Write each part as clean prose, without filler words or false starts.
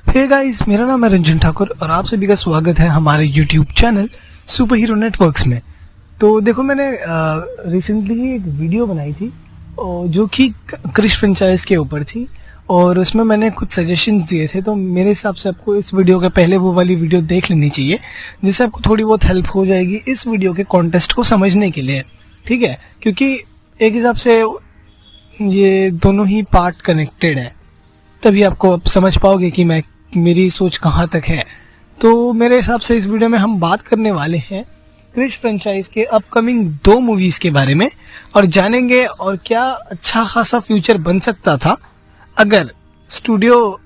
Hey guys, मेरा नाम है रंजन ठाकुर और आप सभी का स्वागत है हमारे YouTube channel super hero networks में। तो देखो, मैंने रिसेंटली एक वीडियो बनाई थी जो कि क्रिश फ्रेंचाइज के ऊपर थी और उसमें मैंने कुछ सजेशंस दिए थे। तो मेरे हिसाब से आपको इस वीडियो के पहले वो वाली वीडियो देख लेनी चाहिए, जिससे आपको थोड़ी बहुत हेल्प हो जाएगी इस वीडियो के कॉन्टेस्ट को समझने के लिए, ठीक है? क्योंकि एक हिसाब से ये दोनों ही पार्ट कनेक्टेड है, तभी आपको अब समझ पाओगे कि मेरी सोच कहाँ तक है। तो मेरे हिसाब से इस वीडियो में हम बात करने वाले हैं क्रिश फ्रेंचाइज के अपकमिंग 2 मूवीज के बारे में और जानेंगे और क्या अच्छा खासा फ्यूचर बन सकता था अगर स्टूडियो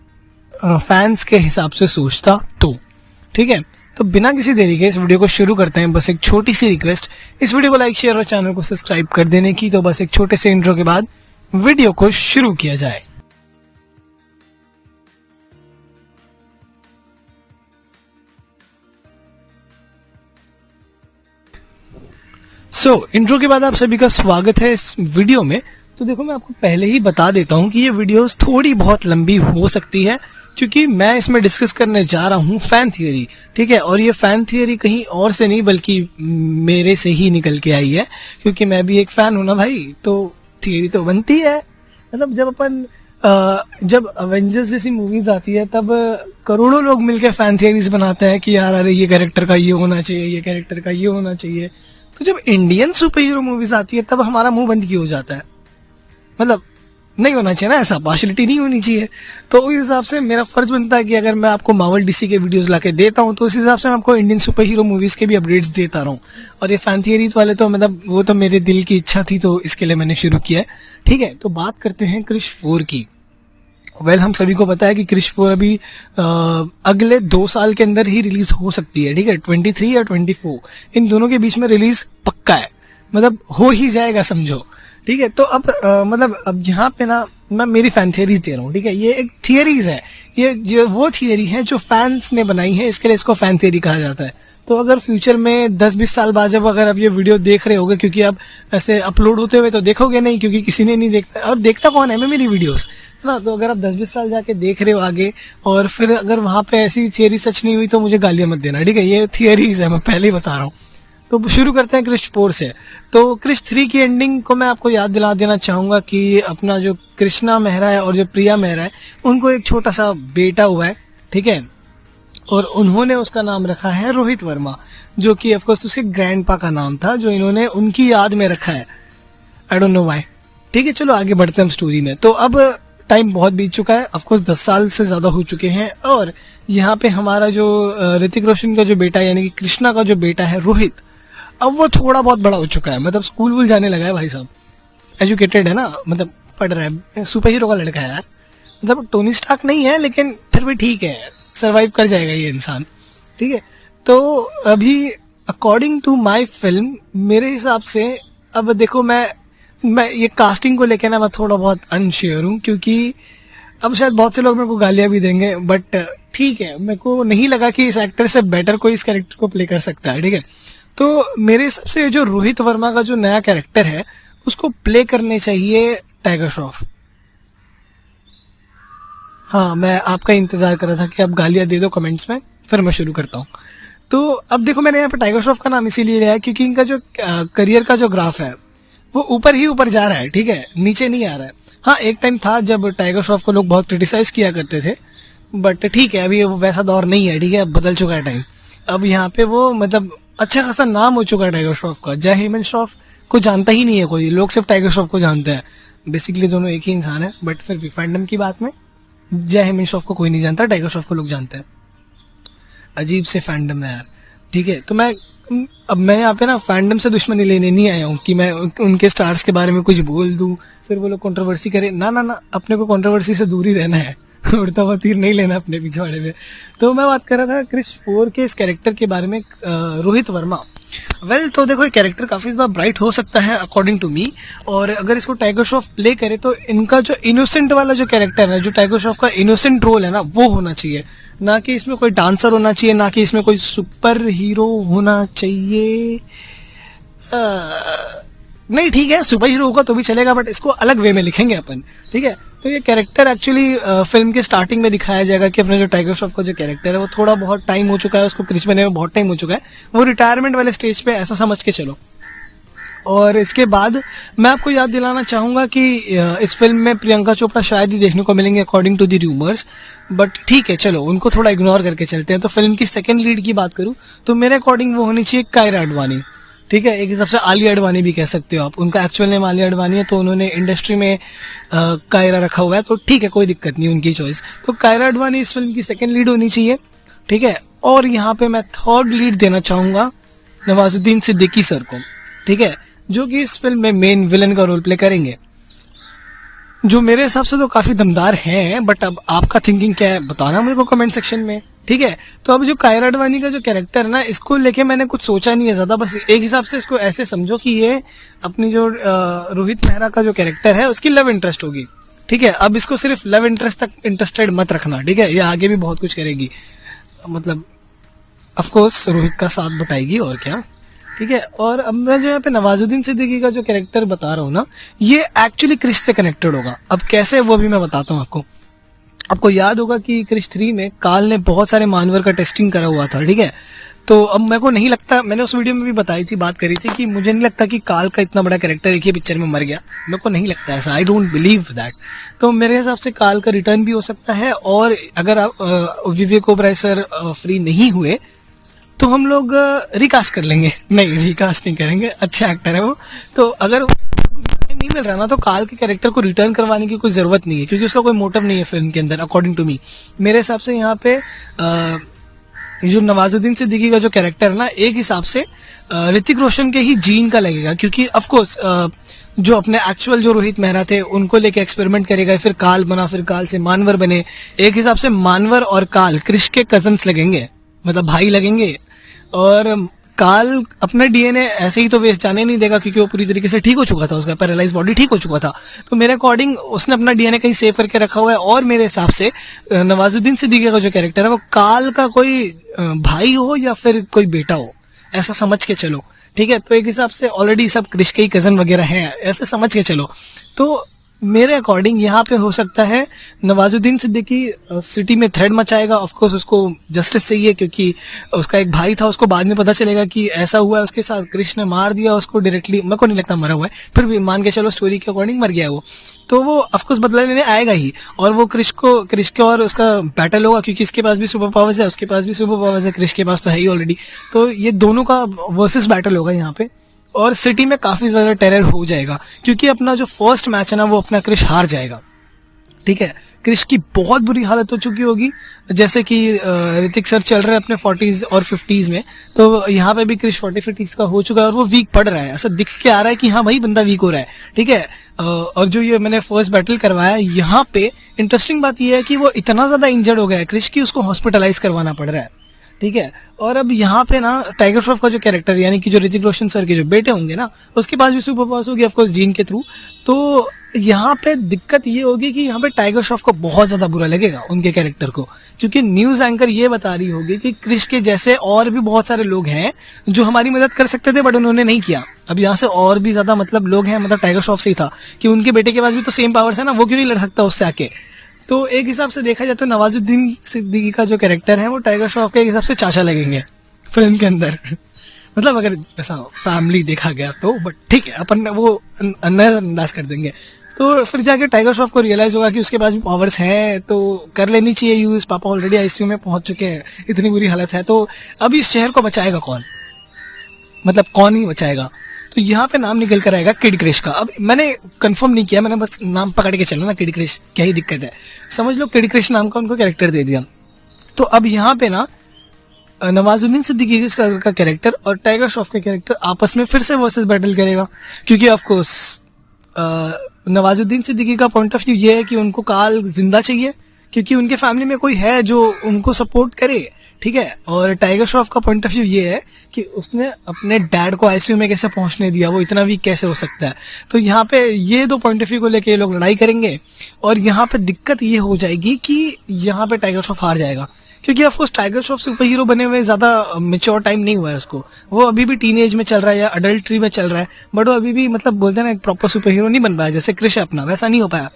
फैंस के हिसाब से सोचता तो, ठीक है? तो बिना किसी देरी के इस वीडियो को शुरू करते हैं। बस एक छोटी सी रिक्वेस्ट, इस वीडियो को लाइक, शेयर और चैनल को सब्सक्राइब कर देने की। तो बस एक छोटे से इंट्रो के बाद वीडियो को शुरू किया जाए। इंट्रो के बाद आप सभी का स्वागत है इस वीडियो में। तो देखो, मैं आपको पहले ही बता देता हूं कि ये वीडियोस थोड़ी बहुत लंबी हो सकती है, क्योंकि मैं इसमें डिस्कस करने जा रहा हूं फैन थियरी, ठीक है? और ये फैन थियरी कहीं और से नहीं बल्कि मेरे से ही निकल के आई है, क्योंकि मैं भी एक फैन हूं ना भाई। तो थियरी तो बनती है। मतलब जब अवेंजर्स जैसी मूवीज आती है तब करोड़ों लोग मिलकर फैन थियरीज बनाते हैं कि यार, अरे ये कैरेक्टर का ये होना चाहिए, ये कैरेक्टर का ये होना चाहिए। तो जब इंडियन सुपर हीरो मूवीज आती है तब हमारा मुंह बंद क्यों हो जाता है? मतलब नहीं होना चाहिए ना, ऐसा पार्शियलिटी नहीं होनी चाहिए। तो उस हिसाब से मेरा फर्ज बनता है कि अगर मैं आपको मार्वल डीसी के वीडियोस लाके देता हूं तो उस हिसाब से मैं आपको इंडियन सुपर हीरो मूवीज के भी अपडेट्स देता रहूं। और ये फैन थियरी वाले तो मतलब वो तो मेरे दिल की इच्छा थी, तो इसके लिए मैंने शुरू किया है, ठीक है? तो बात करते हैं क्रिश 4 की। हम सभी को पता है कि क्रिश 4 अभी अगले 2 साल के अंदर ही रिलीज हो सकती है, ठीक है? 23 या 24 इन दोनों के बीच में रिलीज पक्का है, मतलब हो ही जाएगा समझो, ठीक है? तो अब यहाँ पे ना मैं मेरी फैन थियरीज दे रहा हूँ, ठीक है? ये एक थियरीज है, ये जो वो थियरी है जो फैंस ने बनाई है, इसके लिए इसको फैन थियरी कहा जाता है। तो अगर फ्यूचर में 10-20 साल बाद जब अगर आप ये वीडियो देख रहे होगे, क्योंकि आप ऐसे अपलोड होते हुए तो देखोगे नहीं, क्योंकि किसी ने नहीं देखता, और देखता कौन है मेरी वीडियोस, है ना? तो अगर आप 10-20 साल जाके देख रहे हो आगे और फिर अगर वहां पे ऐसी थियरी सच नहीं हुई तो मुझे गालियां मत देना, ठीक है? ये थियरीज है, मैं पहले ही बता रहा हूँ। तो शुरू करते हैं क्रिश 4 से। तो क्रिश 3 की एंडिंग को मैं आपको याद दिला देना चाहूंगा कि अपना जो कृष्णा मेहरा है और जो प्रिया मेहरा है, उनको एक छोटा सा बेटा हुआ है, ठीक है? और उन्होंने उसका नाम रखा है रोहित वर्मा, जो कि ऑफकोर्स उसके ग्रैंडपा का नाम था, जो इन्होंने उनकी याद में रखा है। आई डोंट नो व्हाई, ठीक है? चलो आगे बढ़ते हैं हम स्टोरी में। तो अब टाइम बहुत बीत चुका है, ऑफकोर्स 10 साल से ज्यादा हो चुके हैं। और यहाँ पे हमारा जो ऋतिक रोशन का जो बेटा यानी कि कृष्णा का जो बेटा है रोहित, अब वो थोड़ा बहुत बड़ा हो चुका है, मतलब स्कूल वूल जाने लगा है भाई साहब, एजुकेटेड है ना, मतलब पढ़ रहा है, सुपर हीरो का लड़का है यार। मतलब टोनी स्टार्क नहीं है, लेकिन फिर भी ठीक है, सरवाइव कर जाएगा ये इंसान, ठीक है? तो अभी अकॉर्डिंग टू माय फिल्म, मेरे हिसाब से अब देखो, मैं ये कास्टिंग को लेकर ना मैं थोड़ा बहुत अनश्योर हूँ, क्योंकि अब शायद बहुत से लोग मेरे को गालियां भी देंगे, बट ठीक है, मेरे को नहीं लगा कि इस एक्टर से बेटर कोई इस कैरेक्टर को प्ले कर सकता है, ठीक है? तो मेरे हिसाब से जो रोहित वर्मा का जो नया कैरेक्टर है उसको प्ले करने चाहिए टाइगर श्रॉफ। हाँ, मैं आपका इंतजार कर रहा था कि आप गालियां दे दो कमेंट्स में, फिर मैं शुरू करता हूँ। तो अब देखो, मैंने यहाँ पे टाइगर श्रॉफ का नाम इसीलिए लिया है क्योंकि इनका जो करियर का जो ग्राफ है वो ऊपर ही ऊपर जा रहा है, ठीक है? नीचे नहीं आ रहा है। हाँ, एक टाइम था जब टाइगर श्रॉफ को लोग बहुत क्रिटिसाइज किया करते थे, बट ठीक है, अभी वो वैसा दौर नहीं है, ठीक है? अब बदल चुका है टाइम। अब यहाँ पे वो मतलब अच्छा खासा नाम हो चुका है टाइगर श्रॉफ का। जय हेमंत श्रॉफ को जानता ही नहीं है कोई, लोग सिर्फ टाइगर श्रॉफ को जानते हैं। बेसिकली दोनों एक ही इंसान है, बट फिर भी फैंडम की बात में जय हेमंत श्रॉफ को कोई नहीं जानता, टाइगर श्रॉफ को लोग जानते हैं। अजीब से फैंडम है यार, ठीक है? तो मैं यहाँ पे ना फैंडम से दुश्मनी लेने नहीं आया हूँ कि मैं उनके स्टार्स के बारे में कुछ बोल दूं, फिर वो लोग कंट्रोवर्सी करे। ना, अपने को कंट्रोवर्सी से दूर ही रहना है, उड़ता हुआ तीर नहीं लेना अपने पिछवाड़े में। तो मैं बात कर रहा था क्रिश 4 के इस कैरेक्टर के बारे में, रोहित वर्मा। तो देखो, ये कैरेक्टर काफी ब्राइट हो सकता है अकॉर्डिंग टू मी, और अगर इसको टाइगर श्रॉफ प्ले करे तो इनका जो इनोसेंट वाला जो कैरेक्टर है, जो टाइगर श्रॉफ का इनोसेंट रोल है ना, वो होना चाहिए। ना कि इसमें कोई डांसर होना चाहिए, ना कि इसमें कोई सुपर हीरो होना चाहिए। नहीं, ठीक है, सुपर हीरो होगा तो भी चलेगा, बट इसको अलग वे में लिखेंगे अपन, ठीक है? तो ये कैरेक्टर एक्चुअली फिल्म के स्टार्टिंग में दिखाया जाएगा कि अपने जो टाइगर श्रॉफ का जो कैरेक्टर है वो थोड़ा बहुत टाइम हो चुका है, उसको क्रिश बने में बहुत टाइम हो चुका है, वो रिटायरमेंट वाले स्टेज पे, ऐसा समझ के चलो। और इसके बाद मैं आपको याद दिलाना चाहूंगा कि इस फिल्म में प्रियंका चोपड़ा शायद ही देखने को मिलेंगे according to the rumours, but ठीक है चलो उनको थोड़ा इग्नोर करके चलते हैं। तो फिल्म की सेकंड लीड की बात करूं तो मेरे अकॉर्डिंग वो होनी चाहिए कायरा अडवाणी, ठीक है। एक हिसाब से आलिया अडवाणी भी कह सकते हो आप, उनका एक्चुअल नेम आलिया अडवाणी है, तो उन्होंने इंडस्ट्री में कायरा रखा हुआ है, तो ठीक है कोई दिक्कत नहीं, उनकी चॉइस। तो कायरा अडवाणी इस फिल्म की सेकंड लीड होनी चाहिए, ठीक है। और यहाँ पे मैं थर्ड लीड देना चाहूंगा नवाजुद्दीन सिद्दीकी सर को, ठीक है, जो कि इस फिल्म में मेन विलन का रोल प्ले करेंगे, जो मेरे हिसाब से तो काफी दमदार हैं। बट अब आपका थिंकिंग क्या है बताना मेरे को कमेंट सेक्शन में, ठीक है। तो अब जो कायरा अडवाणी का जो कैरेक्टर है ना, इसको लेके मैंने कुछ सोचा नहीं है ज्यादा, बस एक हिसाब से इसको ऐसे समझो कि ये अपनी जो रोहित मेहरा का जो कैरेक्टर है उसकी लव इंटरेस्ट होगी, ठीक है। अब इसको सिर्फ लव इंटरेस्ट तक इंटरेस्टेड मत रखना, ठीक है, ये आगे भी बहुत कुछ करेगी, मतलब ऑफकोर्स रोहित का साथ बटाएगी और क्या, ठीक है। और अब मैं जो यहाँ पे नवाजुद्दीन सिद्दीकी का जो कैरेक्टर बता रहा हूँ ना, ये एक्चुअली क्रिश से कनेक्टेड होगा। अब कैसे वो भी मैं बताता हूँ आपको। आपको याद होगा कि क्रिश 3 में काल ने बहुत सारे मानवर का टेस्टिंग करा हुआ था, ठीक है। तो अब मेरे को नहीं लगता, मैंने उस वीडियो में भी बताई थी, बात करी थी कि मुझे नहीं लगता कि काल का इतना बड़ा कैरेक्टर एक ही पिक्चर में मर गया, मेरे को नहीं लगता ऐसा, आई डोंट बिलीव दैट। तो मेरे हिसाब से काल का रिटर्न भी हो सकता है, और अगर आप विवेक ओबराय सर फ्री नहीं हुए तो हम लोग रिकास्ट कर लेंगे, नहीं रिकास्ट नहीं करेंगे, अच्छा एक्टर है वो। तो अगर नहीं मिल रहा ना तो काल के कैरेक्टर को रिटर्न करवाने की कोई जरूरत नहीं है, क्योंकि उसका कोई मोटिव नहीं है फिल्म के अंदर अकॉर्डिंग टू मी। मेरे हिसाब से यहाँ पे जो नवाजुद्दीन सिद्दीकी का जो कैरेक्टर है ना, एक हिसाब से ऋतिक रोशन के ही जीन का लगेगा, क्योंकि ऑफ कोर्स जो अपने एक्चुअल जो रोहित मेहरा थे उनको लेके एक्सपेरिमेंट करेगा, फिर काल बना, फिर काल से मानवर बने। एक हिसाब से मानवर और काल क्रिश के कजन्स लगेंगे, मतलब भाई लगेंगे। और काल अपना डीएनए ऐसे ही तो वेस्ट जाने नहीं देगा, क्योंकि वो पूरी तरीके से ठीक हो चुका था, उसका पैरालाइज बॉडी ठीक हो चुका था। तो मेरे अकॉर्डिंग उसने अपना डीएनए कहीं सेव करके रखा हुआ है, और मेरे हिसाब से नवाजुद्दीन सिद्दीकी का जो कैरेक्टर है वो काल का कोई भाई हो या फिर कोई बेटा हो, ऐसा समझ के चलो, ठीक है। तो एक हिसाब से ऑलरेडी सब क्रिश के ही कजन वगैरह हैं, ऐसे समझ के चलो। तो मेरे अकॉर्डिंग यहाँ पे हो सकता है नवाजुद्दीन सिद्दीकी सिटी में थ्रेड मचाएगा। ऑफ कोर्स उसको जस्टिस चाहिए, क्योंकि उसका एक भाई था, उसको बाद में पता चलेगा कि ऐसा हुआ है उसके साथ, क्रिश ने मार दिया उसको डायरेक्टली, मेरे को नहीं लगता मरा हुआ है, फिर भी मान के चलो स्टोरी के अकॉर्डिंग मर गया वो, तो वो ऑफकोर्स बदला लेने आएगा ही। और वो क्रिश के और उसका बैटल होगा, क्योंकि इसके पास भी सुपर पावर्स है, उसके पास भी सुपर पावर्स है, क्रिश के पास तो है ही ऑलरेडी। तो ये दोनों का वर्सेस बैटल होगा यहाँ पे, और सिटी में काफी ज्यादा टेरर हो जाएगा, क्योंकि अपना जो फर्स्ट मैच है ना वो अपना क्रिश हार जाएगा, ठीक है। क्रिश की बहुत बुरी हालत हो चुकी होगी, जैसे कि ऋतिक सर चल रहे हैं अपने 40s और 50s में, तो यहाँ पे भी क्रिश 40-50 का हो चुका है और वो वीक पड़ रहा है, ऐसा दिख के आ रहा है कि हाँ भाई बंदा वीक हो रहा है, ठीक है। और जो ये मैंने फर्स्ट बैटल करवाया, यहाँ पे इंटरेस्टिंग बात ये है कि वो इतना ज्यादा इंजर्ड हो गया है क्रिश की, उसको हॉस्पिटलाइज करवाना पड़ रहा है, ठीक है। और अब यहाँ पे ना टाइगर श्रॉफ का जो कैरेक्टर, यानी कि जो ऋतिक रोशन सर के जो बेटे होंगे ना, उसके पास भी सुपर पावर्स होगी ऑफकोर्स जीन के थ्रू। तो यहाँ पे दिक्कत ये होगी कि यहाँ पे टाइगर श्रॉफ को बहुत ज्यादा बुरा लगेगा उनके कैरेक्टर को, क्योंकि न्यूज एंकर ये बता रही होगी कि क्रिश के जैसे और भी बहुत सारे लोग हैं जो हमारी मदद कर सकते थे, बट उन्होंने नहीं किया। अब यहाँ से और भी ज्यादा मतलब लोग हैं, मतलब टाइगर श्रॉफ से ही था कि उनके बेटे के पास भी तो सेम पावर्स है ना, वो क्यों नहीं लड़ सकता उससे आके। तो एक हिसाब से देखा जाए तो नवाजुद्दीन सिद्दीकी का जो कैरेक्टर है वो टाइगर श्रॉफ के हिसाब से चाचा लगेंगे फिल्म के अंदर मतलब अगर ऐसा फैमिली देखा गया तो, बट ठीक है अपन वो नजरअंदाज कर देंगे। तो फिर जाके टाइगर श्रॉफ को रियलाइज होगा कि उसके पास भी पावर्स हैं, तो कर लेनी चाहिए यूज। पापा ऑलरेडी आईसीयू में पहुंच चुके हैं, इतनी बुरी हालत है, तो अब इस शहर को बचाएगा कौन, मतलब कौन ही बचाएगा। तो यहाँ पे नाम निकल कर आएगा किड क्रिश का। अब मैंने कंफर्म नहीं किया, मैंने बस नाम पकड़ के चला ना, किड क्रिश, क्या ही दिक्कत है, समझ लो किड क्रिश नाम का उनको कैरेक्टर दे दिया। तो अब यहाँ पे ना नवाजुद्दीन सिद्दीकी का कैरेक्टर और टाइगर श्रॉफ का कैरेक्टर आपस में फिर से वर्सेस बैटल करेगा, क्योंकि ऑफ कोर्स नवाजुद्दीन सिद्दीकी का पॉइंट ऑफ व्यू ये है कि उनको काल जिंदा चाहिए, क्योंकि उनके फैमिली में कोई है जो उनको सपोर्ट करे, ठीक है। और टाइगर श्रॉफ का पॉइंट ऑफ व्यू ये है कि उसने अपने डैड को आईसीयू में कैसे पहुंचने दिया, वो इतना वीक कैसे हो सकता है। तो यहाँ पे ये दो पॉइंट ऑफ व्यू को लेके ये लोग लड़ाई करेंगे, और यहाँ पे दिक्कत ये हो जाएगी कि यहाँ पे टाइगर श्रॉफ हार जाएगा, क्योंकि of course tiger Shroff super hero बने हुए ज्यादा मेच्योर टाइम नहीं हुआ है उसको, वो अभी भी टीन एज में चल रहा है या अडल्ट्री में चल रहा है, बट वो अभी भी मतलब बोलते हैं ना एक प्रॉपर सुपर हीरो नहीं बन पाया, जैसे क्रिश अपना वैसा नहीं हो पाया।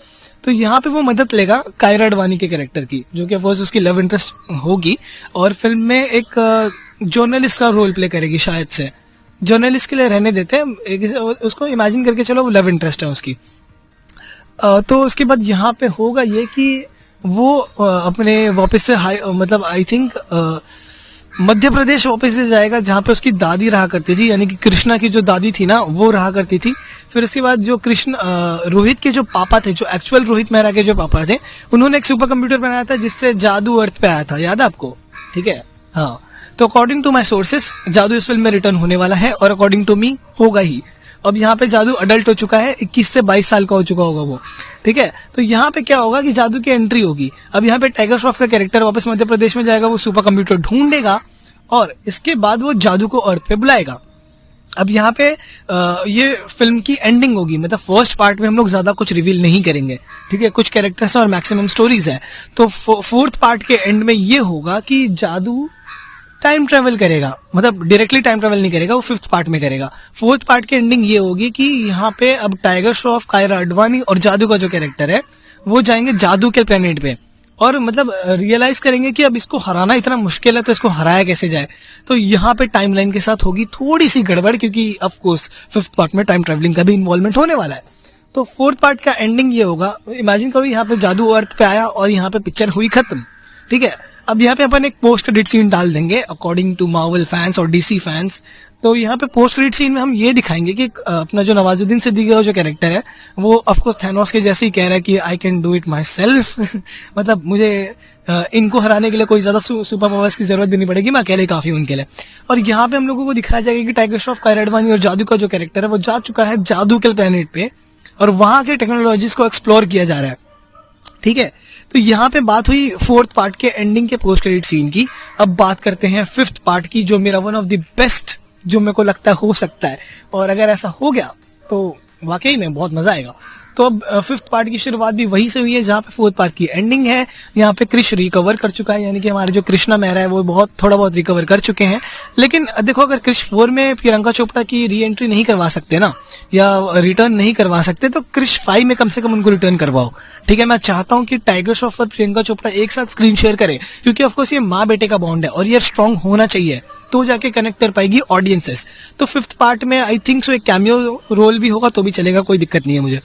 तो यहाँ पे वो मदद लेगा कायरा अडवाणी के कैरेक्टर की, जो कि ऑफकोर्स उसकी लव इंटरेस्ट होगी, और फिल्म में एक जर्नलिस्ट का रोल प्ले करेगी शायद से। जर्नलिस्ट के लिए रहने देते हैं, उसको इमेजिन करके चलो वो लव इंटरेस्ट है उसकी। तो उसके बाद यहाँ पे होगा ये कि वो अपने वापस से मतलब आई थिंक मध्य प्रदेश वापस से जाएगा, जहाँ पे उसकी दादी रहा करती थी, यानी कि कृष्णा की जो दादी थी ना वो रहा करती थी। फिर उसके बाद जो रोहित के जो पापा थे, जो एक्चुअल रोहित मेहरा के जो पापा थे, उन्होंने एक सुपर कंप्यूटर बनाया था जिससे जादू अर्थ पे आया था, याद है आपको? ठीक है, हाँ। तो अकॉर्डिंग टू माई सोर्सेस जादू इस फिल्म में रिटर्न होने वाला है, और अकॉर्डिंग टू मी होगा ही। अब यहाँ पे जादू अडल्ट हो चुका है, 21 से 22 साल का हो चुका होगा वो, ठीक है। तो यहाँ पे क्या होगा कि जादू की एंट्री होगी। अब यहाँ पे टाइगर श्रॉफ का कैरेक्टर वापस मध्य प्रदेश में जाएगा, वो सुपर कंप्यूटर ढूंढेगा और इसके बाद वो जादू को अर्थ पे बुलाएगा। अब यहाँ पे ये फिल्म की एंडिंग होगी, मतलब फर्स्ट पार्ट में हम लोग ज्यादा कुछ रिवील नहीं करेंगे, ठीक है। कुछ कैरेक्टर्स और मैक्सिमम स्टोरीज है। तो फोर्थ पार्ट के एंड में ये होगा कि जादू टाइम ट्रेवल करेगा, मतलब डायरेक्टली टाइम ट्रेवल नहीं करेगा, वो फिफ्थ पार्ट में करेगा। फोर्थ पार्ट की एंडिंग ये होगी कि यहाँ पे अब टाइगर श्रॉफ, कायरा अडवाणी और जादू का जो कैरेक्टर है वो जाएंगे जादू के प्लेनेट पे, और मतलब रियलाइज करेंगे कि अब इसको हराना इतना मुश्किल है, तो इसको हराया कैसे जाए। तो यहाँ पे टाइमलाइन के साथ होगी थोड़ी सी गड़बड़, क्योंकि ऑफ कोर्स फिफ्थ पार्ट में टाइम ट्रेवलिंग का भी इन्वॉल्वमेंट होने वाला है। तो फोर्थ पार्ट का एंडिंग ये होगा, इमेजिन करो यहाँ पे जादू अर्थ पे आया और यहाँ पे पिक्चर हुई खत्म, ठीक है। अब यहाँ पे अपन एक पोस्ट क्रेडिट सीन डाल देंगे अकॉर्डिंग टू मार्वल फैंस और डीसी फैंस। तो यहाँ पे पोस्ट क्रेडिट सीन में हम ये दिखाएंगे कि अपना जो नवाजुद्दीन सिद्दीकी का जो कैरेक्टर है वो ऑफकोर्स थैनोस के जैसे ही कह रहा है कि I can do it my self मतलब मुझे इनको हराने के लिए कोई ज्यादा सुपर पावर्स की जरूरत भी नहीं पड़ेगी, मैं अकेले काफी हूं उनके लिए। और यहाँ पे हम लोगों को दिखाया जाएगा कि टाइगर श्रॉफ, कायरा अडवाणी और जादू का जो कैरेक्टर है वो जा चुका है जादू के प्लेनेट पे, और वहां के टेक्नोलॉजीज को एक्सप्लोर किया जा रहा है, ठीक है। तो यहाँ पे बात हुई फोर्थ पार्ट के एंडिंग के पोस्ट क्रेडिट सीन की। अब बात करते हैं फिफ्थ पार्ट की, जो मेरा वन ऑफ द बेस्ट जो मेरे को लगता है हो सकता है, और अगर ऐसा हो गया तो वाकई में बहुत मजा आएगा। तो अब फिफ्थ पार्ट की शुरुआत भी वहीं से हुई है जहाँ पे फोर्थ पार्ट की एंडिंग है। यहाँ पे क्रिश रिकवर कर चुका है, यानी कि हमारे जो कृष्णा मेहरा है वो थोड़ा बहुत रिकवर कर चुके हैं। लेकिन देखो, अगर क्रिश 4 में प्रियंका चोपड़ा की री एंट्री नहीं करवा सकते ना, या रिटर्न नहीं करवा सकते, तो क्रिश 5 में कम से कम उनको रिटर्न करवाओ, ठीक है। मैं चाहता हूँ कि टाइगर श्रॉफ और प्रियंका चोपड़ा एक साथ स्क्रीन शेयर करें, क्योंकि ऑफकोर्स ये माँ बेटे का बॉन्ड है और ये स्ट्रांग होना चाहिए, तो जाके कनेक्ट कर पाएगी ऑडियंसेस। तो फिफ्थ पार्ट में आई थिंक सो एक कैमियो रोल भी होगा तो भी चलेगा, कोई दिक्कत नहीं है मुझे।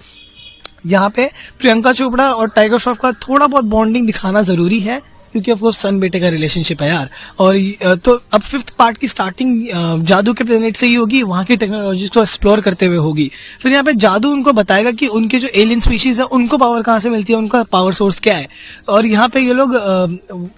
यहाँ पे प्रियंका चोपड़ा और टाइगर श्रॉफ का थोड़ा बहुत बॉन्डिंग दिखाना जरूरी है, क्योंकि ऑफ कोर्स सन बेटे का रिलेशनशिप है यार। और तो अब फिफ्थ पार्ट की स्टार्टिंग जादू के प्लेनेट से ही होगी, वहां की टेक्नोलॉजी को एक्सप्लोर करते हुए होगी। फिर यहाँ पे जादू उनको बताएगा कि उनके जो एलियन स्पीशीज है उनको पावर कहाँ से मिलती है, उनका पावर सोर्स क्या है, और यहाँ पे ये लोग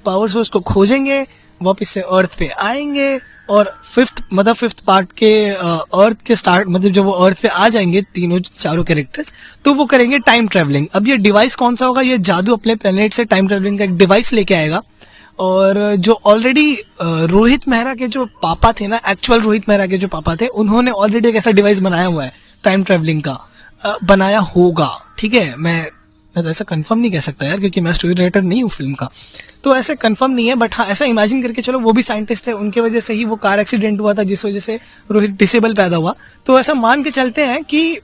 पावर सोर्स को खोजेंगे, वापस से अर्थ पे आएंगे, और फिफ्थ पार्ट के अर्थ के स्टार्ट, मतलब जब वो अर्थ पे आ जाएंगे चारों कैरेक्टर्स, तो वो करेंगे टाइम ट्रेवलिंग। अब ये डिवाइस कौन सा होगा, ये जादू अपने प्लेनेट से टाइम ट्रेवलिंग का एक डिवाइस लेके आएगा। और जो ऑलरेडी रोहित मेहरा के जो पापा थे ना, एक्चुअल रोहित मेहरा के जो पापा थे, उन्होंने ऑलरेडी एक ऐसा डिवाइस बनाया हुआ है टाइम ट्रेवलिंग का, बनाया होगा, ठीक है। मैं तो ऐसा कंफर्म नहीं कह सकता यार, क्योंकि मैं स्टोरी राइटर नहीं हूँ फिल्म का, तो ऐसे कंफर्म नहीं है। बट हाँ, ऐसा इमेजिन करके चलो, वो भी साइंटिस्ट थे, उनके वजह से ही वो कार एक्सीडेंट हुआ था जिस वजह से रोहित डिसेबल पैदा हुआ। तो ऐसा मान के चलते हैं कि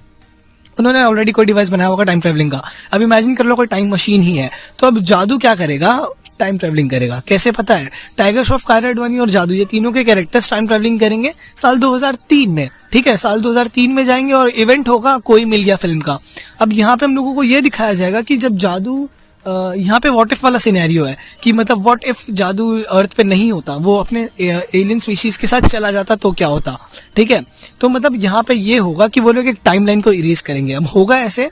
उन्होंने ऑलरेडी कोई डिवाइस बनाया होगा टाइम ट्रेवलिंग का। अब इमेजिन कर लो कोई टाइम मशीन ही है, तो अब जादू क्या करेगा, टाइम ट्रेवलिंग करेगा। कैसे पता है? टाइगर श्रॉफ, कायरा अडवाणी और जादू, ये तीनों के कैरेक्टर्स टाइम ट्रेवलिंग करेंगे साल 2003 में, ठीक है। साल 2003 में जाएंगे और इवेंट होगा कोई मिल गया फिल्म का। अब यहाँ पे हम लोगों को ये दिखाया जाएगा कि जब जादू यहाँ पे व्हाट इफ वाला सिनेरियो है, कि मतलब व्हाट इफ जादू अर्थ पे नहीं होता, वो अपने एलियन स्पीशीज के साथ चला जाता तो क्या होता, ठीक है। तो मतलब यहाँ पे ये होगा कि वो लोग एक टाइमलाइन को इरेज करेंगे। अब होगा ऐसे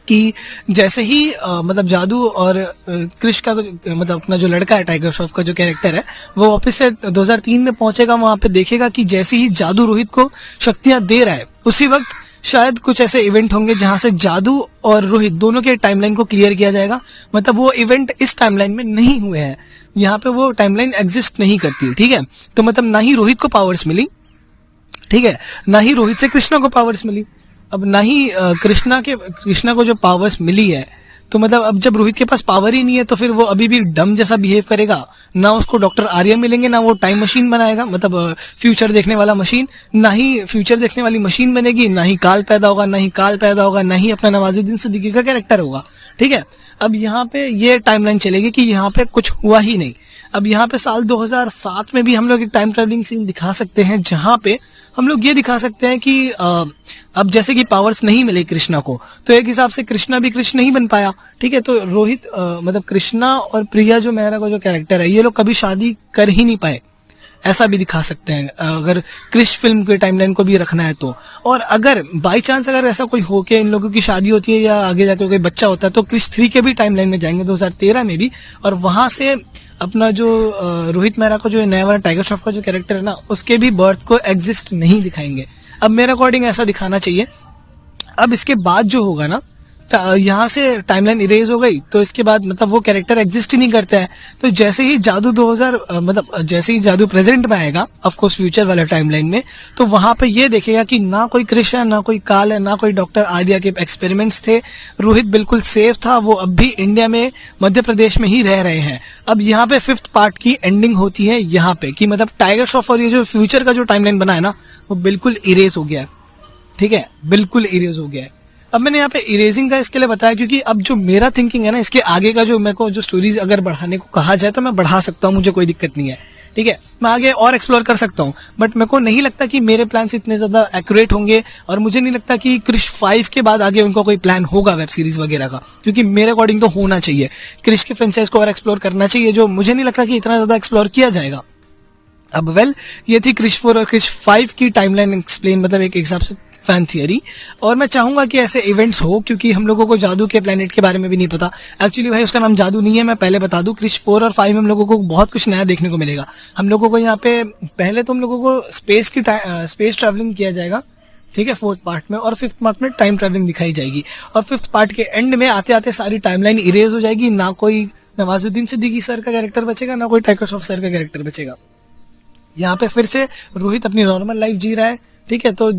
कि जैसे ही मतलब जादू और क्रिश का मतलब अपना जो लड़का है टाइगर श्रॉफ का जो कैरेक्टर है, वो वापस से 2003 में पहुंचेगा, वहां पे देखेगा कि जैसे ही जादू रोहित को शक्तियां दे रहा है, उसी वक्त शायद कुछ ऐसे इवेंट होंगे जहां से जादू और रोहित दोनों के टाइमलाइन को क्लियर किया जाएगा। मतलब वो इवेंट इस टाइमलाइन में नहीं हुए हैं, यहाँ पे वो टाइमलाइन एग्जिस्ट नहीं करती, ठीक है। तो मतलब ना ही रोहित को पावर्स मिली, ठीक है, ना ही रोहित से कृष्णा को पावर्स मिली। अब ना ही कृष्णा को जो पावर्स मिली है, तो मतलब अब जब रोहित के पास पावर ही नहीं है, तो फिर वो अभी भी डम जैसा बिहेव करेगा। ना उसको डॉक्टर आर्या मिलेंगे, ना वो टाइम मशीन बनाएगा, मतलब फ्यूचर देखने वाला मशीन, ना ही फ्यूचर देखने वाली मशीन बनेगी, ना ही काल पैदा होगा, ना ही काल पैदा होगा, ना ही अपना नवाजुद्दीन सिद्दीकी का कैरेक्टर होगा, ठीक है। अब यहाँ पे ये टाइमलाइन चलेगी कि यहाँ पे कुछ हुआ ही नहीं। अब यहाँ पे साल 2007 में भी हम लोग एक टाइम ट्रेवलिंग सीन दिखा सकते हैं, जहां पे हम लोग ये दिखा सकते हैं कि अब जैसे कि पावर्स नहीं मिले कृष्णा को, तो एक हिसाब से कृष्णा भी कृष्ण नहीं बन पाया। ठीक है, तो रोहित मतलब कृष्णा और प्रिया जो मेहरा का जो कैरेक्टर है, ये लोग कभी शादी कर ही नहीं पाए, ऐसा भी दिखा सकते हैं अगर क्रिश फिल्म के टाइमलाइन को भी रखना है तो। और अगर बाई चांस अगर ऐसा कोई हो के इन लोगों की शादी होती है या आगे जाके कोई बच्चा होता है, तो क्रिश 3 के भी टाइमलाइन में जाएंगे 2013 में भी, और वहां से अपना जो रोहित मेहरा का जो नया वाला टाइगर श्रॉफ का जो कैरेक्टर है ना, उसके भी बर्थ को एग्जिस्ट नहीं दिखाएंगे। अब मेरे अकॉर्डिंग ऐसा दिखाना चाहिए। अब इसके बाद जो होगा ना, यहाँ से टाइमलाइन इरेज हो गई, तो इसके बाद मतलब वो कैरेक्टर एग्जिस्ट ही नहीं करता है। तो जैसे ही जादू 2000 मतलब जैसे ही जादू प्रेजेंट में आएगा, ऑफ कोर्स फ्यूचर वाला टाइमलाइन में, तो वहां पे ये देखेगा कि ना कोई क्रिश है, ना कोई काल है, ना कोई डॉक्टर आर्या के एक्सपेरिमेंट्स थे। रोहित बिल्कुल सेफ था, वो अब भी इंडिया में मध्य प्रदेश में ही रह रहे हैं। अब यहाँ पे 5th पार्ट की एंडिंग होती है यहाँ पे कि मतलब टाइगर श्रॉफ और ये जो फ्यूचर का जो टाइमलाइन बना है ना, वो बिल्कुल इरेज हो गया है। ठीक है, बिल्कुल इरेज हो गया है। अब मैंने यहाँ पे इरेजिंग का इसके लिए बताया क्योंकि अब जो मेरा थिंकिंग है ना, इसके आगे का जो मेरे को जो स्टोरीज अगर बढ़ाने को कहा जाए तो मैं बढ़ा सकता हूँ, मुझे कोई दिक्कत नहीं है। ठीक है, मैं आगे और एक्सप्लोर कर सकता हूँ, बट मेरे को नहीं लगता कि मेरे प्लान्स इतने ज्यादा एक्यूरेट होंगे, और मुझे नहीं लगता कि क्रिश 5 के बाद आगे उनका कोई प्लान होगा वेब सीरीज वगैरह का, क्योंकि मेरे अकॉर्डिंग तो होना चाहिए, क्रिश के फ्रेंचाइज को और एक्सप्लोर करना चाहिए, जो मुझे नहीं लगता कि इतना ज्यादा एक्सप्लोर किया जाएगा। अब वेल, ये थी क्रिश 4 और क्रिश 5 की टाइमलाइन एक्सप्लेन, मतलब एक हिसाब से फैन थियरी। और मैं चाहूंगा कि ऐसे इवेंट्स हो, क्योंकि हम लोगों को जादू के प्लेनेट के बारे में भी नहीं पता। एक्चुअली भाई उसका नाम जादू नहीं है, मैं पहले बता दूं। क्रिश 4 और 5 में हम लोगों को बहुत कुछ नया देखने को मिलेगा। हम लोगों को यहाँ पे पहले तो हम लोगों को स्पेस ट्रैवलिंग किया जाएगा, ठीक है, 4th पार्ट में, और 5th पार्ट में टाइम ट्रैवलिंग दिखाई जाएगी, और 5th पार्ट के एंड में आते आते सारी टाइमलाइन इरेज हो जाएगी। ना कोई नवाजुद्दीन सिद्दीकी सर का कैरेक्टर बचेगा, ना कोई टाइगर श्रॉफ सर का कैरेक्टर बचेगा। यहाँ पे फिर से रोहित अपनी नॉर्मल लाइफ जी रहा है। ठीक है, तो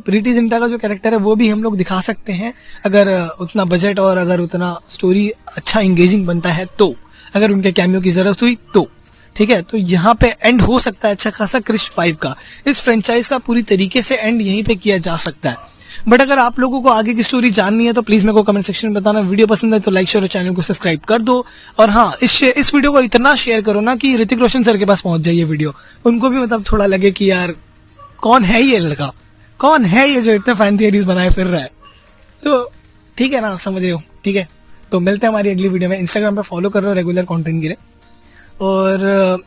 प्रीति जिंटा का जो कैरेक्टर है वो भी हम लोग दिखा सकते हैं, अगर उतना बजट और अगर उतना स्टोरी अच्छा इंगेजिंग बनता है तो, अगर उनके कैमियो की जरूरत हुई तो। ठीक है, तो यहाँ पे एंड हो सकता है अच्छा खासा क्रिश 5 का। इस फ्रेंचाइज का पूरी तरीके से एंड यहीं पे किया जा सकता है। बट अगर आप लोगों को आगे की स्टोरी जाननी है तो प्लीज मेरे को कमेंट सेक्शन में बताना। वीडियो पसंद है तो लाइक शेयर और चैनल को सब्सक्राइब कर दो। और हाँ, इस वीडियो को इतना शेयर करो ना कि ऋतिक रोशन सर के पास पहुंच जाए ये वीडियो, उनको भी मतलब थोड़ा लगे कि यार कौन है ये लड़का, कौन है ये जो इतने फैन थियरीज बनाए फिर रहा है। तो ठीक है ना, समझ रहे हो। ठीक है, तो मिलते हैं हमारी अगली वीडियो में। इंस्टाग्राम पे फॉलो कर रहे हो रेगुलर कंटेंट के लिए, और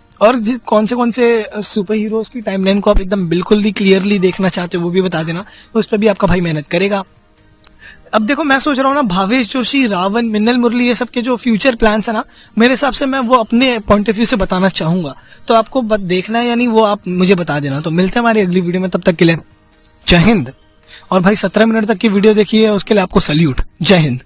कौन से सुपर हीरोज की टाइमलाइन को आप एकदम बिल्कुल ही क्लियरली देखना चाहते हो वो भी बता देना, उस पर भी आपका भाई मेहनत करेगा। अब देखो, मैं सोच रहा हूँ ना, भावेश जोशी, रावण, मिन्नल मुरली, ये सब के जो फ्यूचर प्लान्स है ना, मेरे हिसाब से मैं वो अपने पॉइंट ऑफ व्यू से बताना चाहूंगा। तो आपको देखना है या नहीं वो आप मुझे बता देना। तो मिलते हैं हमारी अगली वीडियो में, तब तक के लिए जय हिंद। और भाई 17 मिनट तक की वीडियो देखी है उसके लिए आपको सल्यूट। जय हिंद।